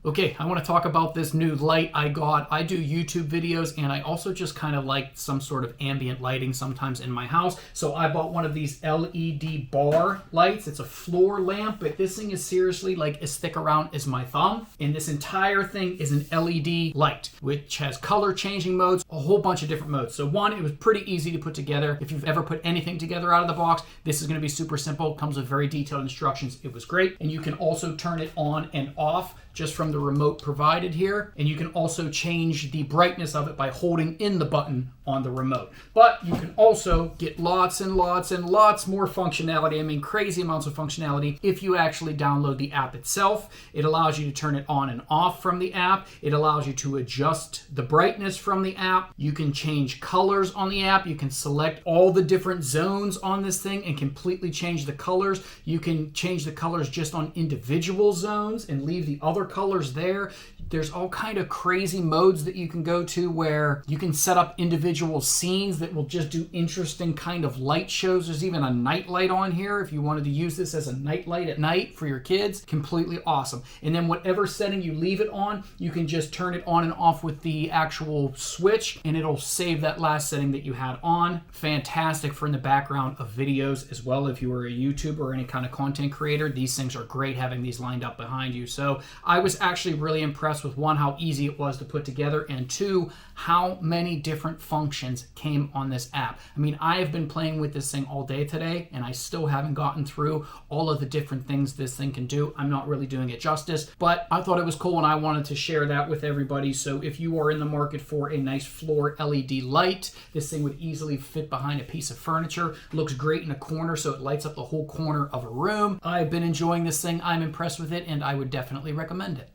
Okay, I want to talk about this new light I got. I do YouTube videos and I also just kind of like some sort of ambient lighting sometimes in my house. So I bought one of these LED bar lights. It's a floor lamp, but this thing is seriously like as thick around as my thumb. And this entire thing is an LED light, which has color changing modes, a whole bunch of different modes. So one, it was pretty easy to put together. If you've ever put anything together out of the box, this is going to be super simple. It comes with very detailed instructions. It was great. And you can also turn it on and off just from the remote provided here. And you can also change the brightness of it by holding in the button on the remote. But you can also get lots and lots and lots more functionality. I mean, crazy amounts of functionality if you actually download the app itself. It allows you to turn it on and off from the app. It allows you to adjust the brightness from the app. You can change colors on the app. You can select all the different zones on this thing and completely change the colors. You can change the colors just on individual zones and leave the other colors there. There's all kind of crazy modes that you can go to where you can set up individual scenes that will just do interesting kind of light shows. There's even a night light on here if you wanted to use this as a night light at night for your kids. Completely awesome. And then whatever setting you leave it on, you can just turn it on and off with the actual switch and it'll save that last setting that you had on. Fantastic for in the background of videos as well. If you were a YouTuber or any kind of content creator, these things are great having these lined up behind you. So I was actually really impressed with one, how easy it was to put together, and two, how many different functions came on this app. I mean, I have been playing with this thing all day today and I still haven't gotten through all of the different things this thing can do. I'm not really doing it justice, but I thought it was cool and I wanted to share that with everybody. So if you are in the market for a nice floor LED light, this thing would easily fit behind a piece of furniture. Looks great in a corner, so it lights up the whole corner of a room. I've been enjoying this thing. I'm impressed with it and I would definitely recommend it.